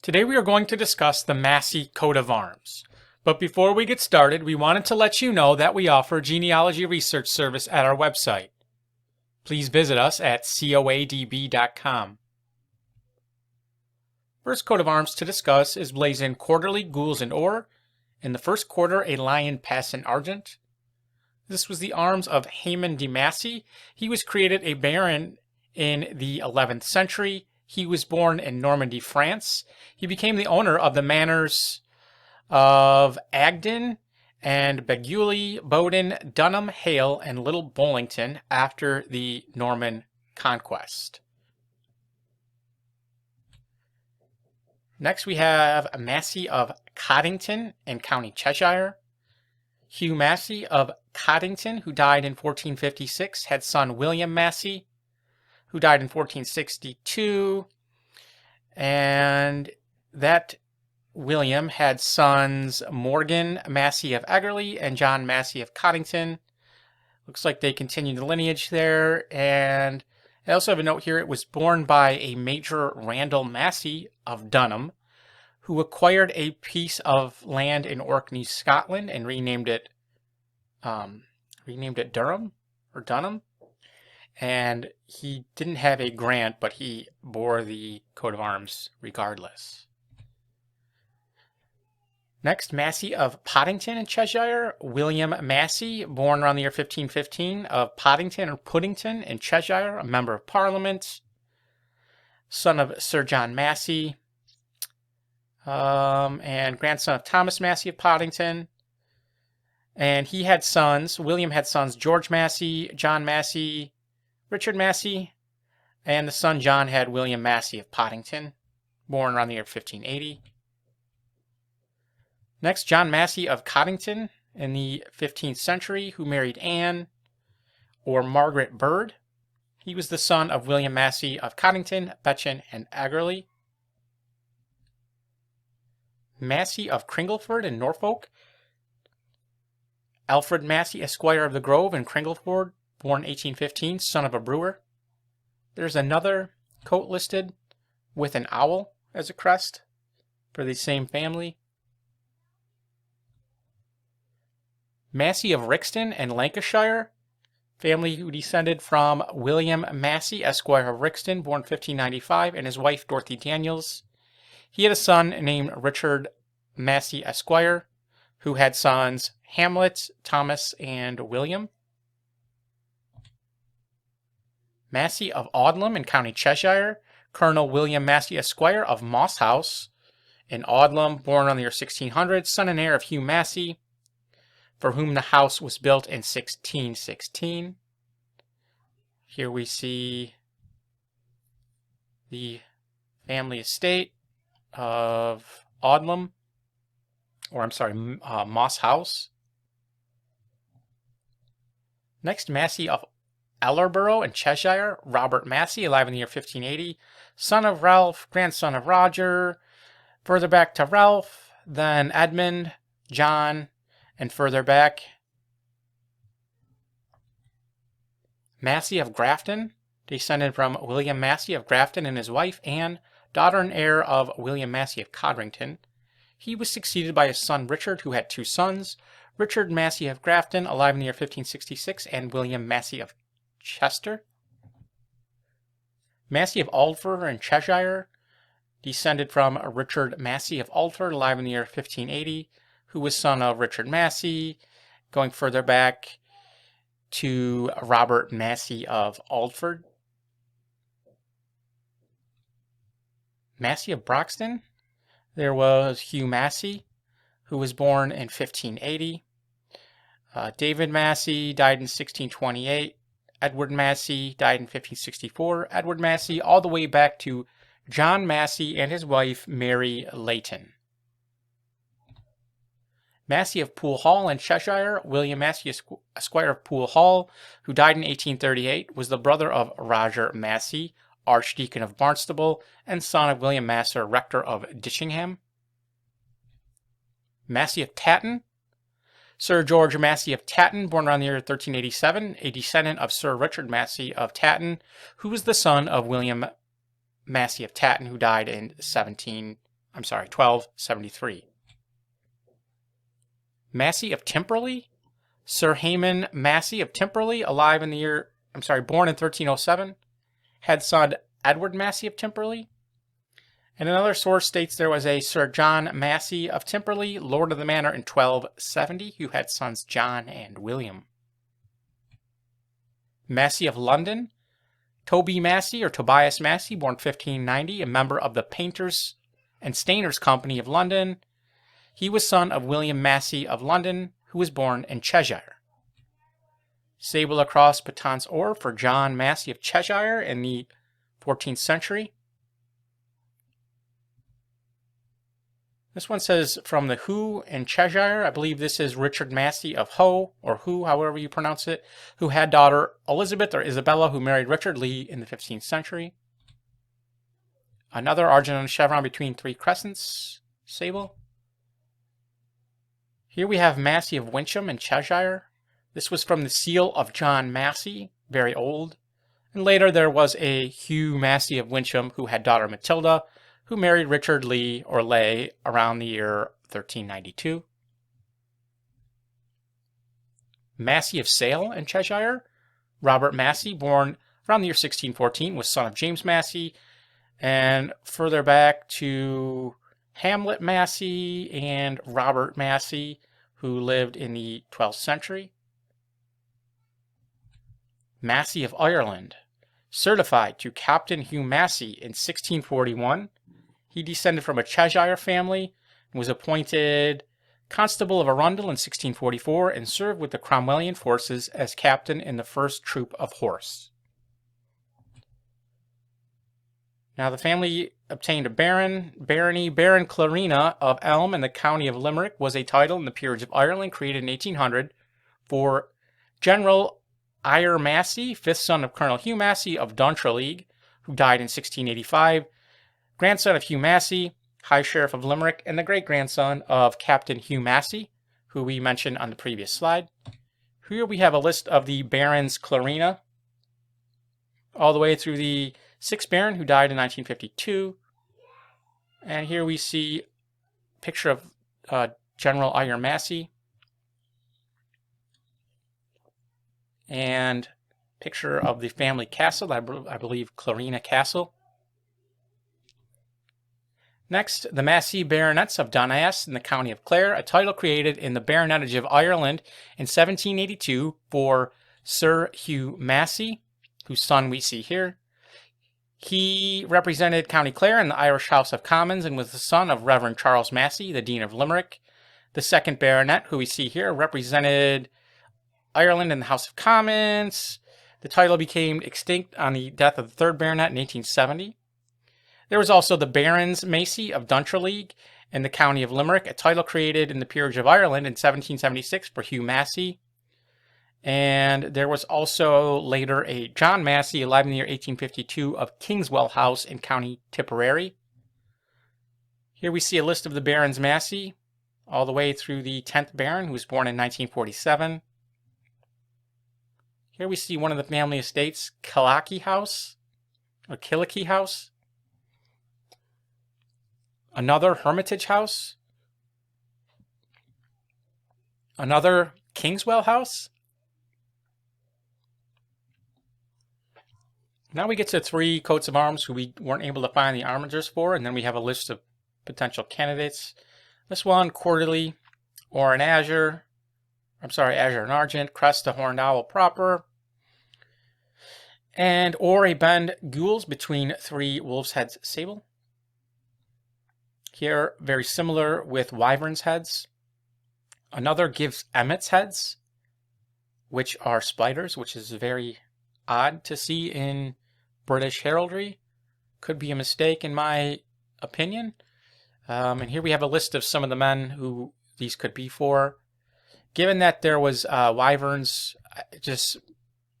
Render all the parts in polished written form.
Today we are going to discuss the Massey coat of arms. But before we get started, we wanted to let you know that we offer genealogy research service at our website. Please visit us at coadb.com. First coat of arms to discuss is blazoned quarterly gules and or. In the first quarter, a lion passant argent. This was the arms of Hamon de Massy. He was created a baron in the 11th century. He was born in Normandy, France. He became the owner of the manors of Agden and Baguley, Bowdon, Dunham, Hale, and Little Bollington after the Norman Conquest. Next we have Massey of Coddington in County Cheshire. Hugh Massey of Coddington, who died in 1456, had son William Massey, who died in 1462, and that William had sons Morgan Massey of Eggerley and John Massey of Coddington. Looks like they continued the lineage there. And I also have a note here, it was borne by a Major Randal Massey of Dunham, who acquired a piece of land in Orkney, Scotland, and renamed it Durham or Dunham. And he didn't have a grant, but he bore the coat of arms regardless. Next, Massey of Pottington in Cheshire. William Massey, born around the year 1515, of Poddington or Puddington in Cheshire, a member of Parliament, son of Sir John Massey, and grandson of Thomas Massey of Poddington. And he had sons, William had sons George Massey, John Massey, Richard Massey, and the son John had William Massey of Pottington, born around the year 1580. Next, John Massey of Coddington in the 15th century, who married Anne, or Margaret Bird. He was the son of William Massey of Coddington, Bechin, and Eggerley. Massey of Cringleford in Norfolk. Alfred Massey, Esquire of the Grove in Cringleford, born 1815, son of a brewer. There's another coat listed with an owl as a crest for the same family. Massey of Rixton in Lancashire, family who descended from William Massey, Esquire of Rixton, born 1595, and his wife Dorothy Daniels. He had a son named Richard Massey, Esquire, who had sons Hamlet, Thomas, and William. Massey of Audlam in County Cheshire, Colonel William Massey, Esquire of Moss House in Audlam, born on the year 1600, son and heir of Hugh Massey, for whom the house was built in 1616. Here we see the family estate of Audlam, Moss House. Next, Massey of Ellerborough in Cheshire, Robert Massey, alive in the year 1580, son of Ralph, grandson of Roger, further back to Ralph, then Edmund, John, and further back, Massey of Grafton, descended from William Massey of Grafton and his wife, Anne, daughter and heir of William Massey of Coddington. He was succeeded by his son Richard, who had two sons, Richard Massey of Grafton, alive in the year 1566, and William Massey of Chester. Massey of Aldford in Cheshire, descended from Richard Massey of Aldford, alive in the year 1580, who was son of Richard Massey, going further back to Robert Massey of Aldford. Massey of Broxton, there was Hugh Massey, who was born in 1580. David Massey died in 1628. Edward Massey died in 1564. Edward Massey all the way back to John Massey and his wife Mary Layton. Massey of Poole Hall in Cheshire, William Massey, Esquire of Poole Hall, who died in 1838, was the brother of Roger Massey, Archdeacon of Barnstable, and son of William Masser, Rector of Ditchingham. Massey of Tatton, Sir George Massey of Tatton, born around the year 1387, a descendant of Sir Richard Massey of Tatton, who was the son of William Massey of Tatton, who died in 1273. Massey of Timperley, Sir Hamon Massey of Timperley, born in 1307, had son Edward Massey of Timperley. And another source states there was a Sir John Massey of Timperley, Lord of the Manor in 1270, who had sons John and William. Massey of London, Toby Massey or Tobias Massey, born 1590, a member of the Painters and Stainers Company of London. He was son of William Massey of London, who was born in Cheshire. Sable across Paton's Ore for John Massey of Cheshire in the 14th century. This one says from the Who in Cheshire. I believe this is Richard Massey of Hoe, or Who, however you pronounce it, who had daughter Elizabeth or Isabella, who married Richard Lee in the 15th century. Another argent and chevron between three crescents, sable. Here we have Massey of Wincham in Cheshire. This was from the seal of John Massey, very old. And later there was a Hugh Massey of Wincham who had daughter Matilda, who married Richard Lee or Leigh around the year 1392. Massey of Sale in Cheshire. Robert Massey, born around the year 1614, was son of James Massey. And further back to Hamlet Massey and Robert Massey, who lived in the 12th century. Massey of Ireland, certified to Captain Hugh Massey in 1641. He descended from a Cheshire family and was appointed Constable of Arundel in 1644 and served with the Cromwellian forces as captain in the first troop of horse. Now the family obtained a barony. Baron Clarina of Elm in the county of Limerick was a title in the peerage of Ireland created in 1800 for General Eyre Massey, fifth son of Colonel Hugh Massey of Duntralig, who died in 1685, grandson of Hugh Massey, High Sheriff of Limerick, and the great-grandson of Captain Hugh Massey, who we mentioned on the previous slide. Here we have a list of the Barons Clarina, all the way through the 6th Baron, who died in 1952. And here we see a picture of General Eyre Massey. And picture of the family castle, I believe Clarina Castle. Next, the Massey Baronets of Dunham in the county of Clare, a title created in the Baronetage of Ireland in 1782 for Sir Hugh Massey, whose son we see here. He represented County Clare in the Irish House of Commons and was the son of Reverend Charles Massey, the Dean of Limerick. The second Baronet, who we see here, represented Ireland in the House of Commons. The title became extinct on the death of the third Baronet in 1870. There was also the Barons Massey of Duntralig in the county of Limerick, a title created in the peerage of Ireland in 1776 for Hugh Massey. And there was also later a John Massey, alive in the year 1852, of Kingswell House in County Tipperary. Here we see a list of the Barons Massey, all the way through the 10th Baron, who was born in 1947. Here we see one of the family estates, Killicky House. Another Hermitage House. Another Kingswell House. Now we get to three coats of arms who we weren't able to find the armigers for, and then we have a list of potential candidates. This one, Quarterly, or an Azure. Azure and Argent, Crest, the Horned Owl proper, and or a Bend Gules between three Wolf's Heads sable. Here, very similar with Wyvern's heads. Another gives Emmet's heads, which are spiders, which is very odd to see in British heraldry. Could be a mistake in my opinion. And here we have a list of some of the men who these could be for. Given that there was Wyverns, it just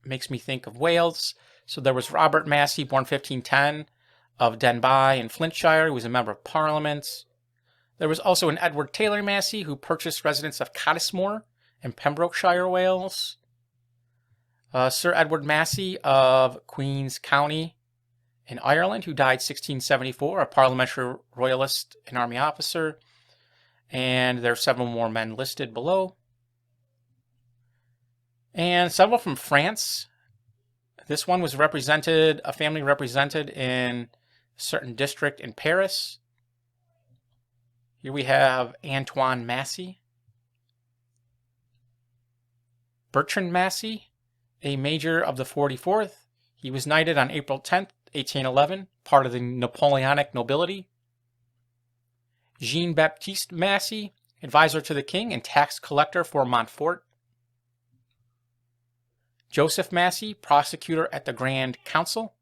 makes me think of Wales. So there was Robert Massey, born 1510, of Denbigh in Flintshire, who was a member of Parliament. There was also an Edward Taylor Massey, who purchased residence of Cottesmore in Pembrokeshire, Wales. Sir Edward Massey of Queen's County in Ireland, who died 1674, a parliamentary royalist and army officer. And there are several more men listed below. And several from France. This one was represented, a family represented in a certain district in Paris. Here we have Antoine Massey. Bertrand Massey, a major of the 44th. He was knighted on April 10th, 1811, part of the Napoleonic nobility. Jean-Baptiste Massey, advisor to the king and tax collector for Montfort. Joseph Massey, prosecutor at the Grand Council.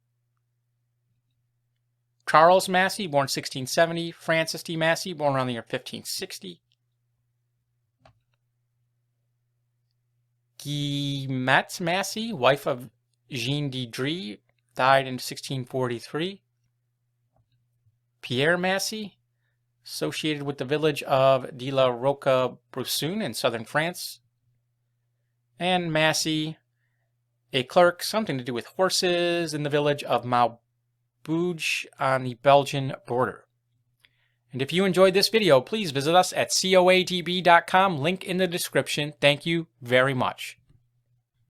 Charles Massey, born 1670. Francis de Massey, born around the year 1560. Guillemette Massey, wife of Jean de Drie, died in 1643. Pierre Massey, associated with the village of De la Roca-Brusson in southern France. And Massey, a clerk, something to do with horses, in the village of Maubeuge on the Belgian border. And if you enjoyed this video, please visit us at coadb.com, link in the description. Thank you very much.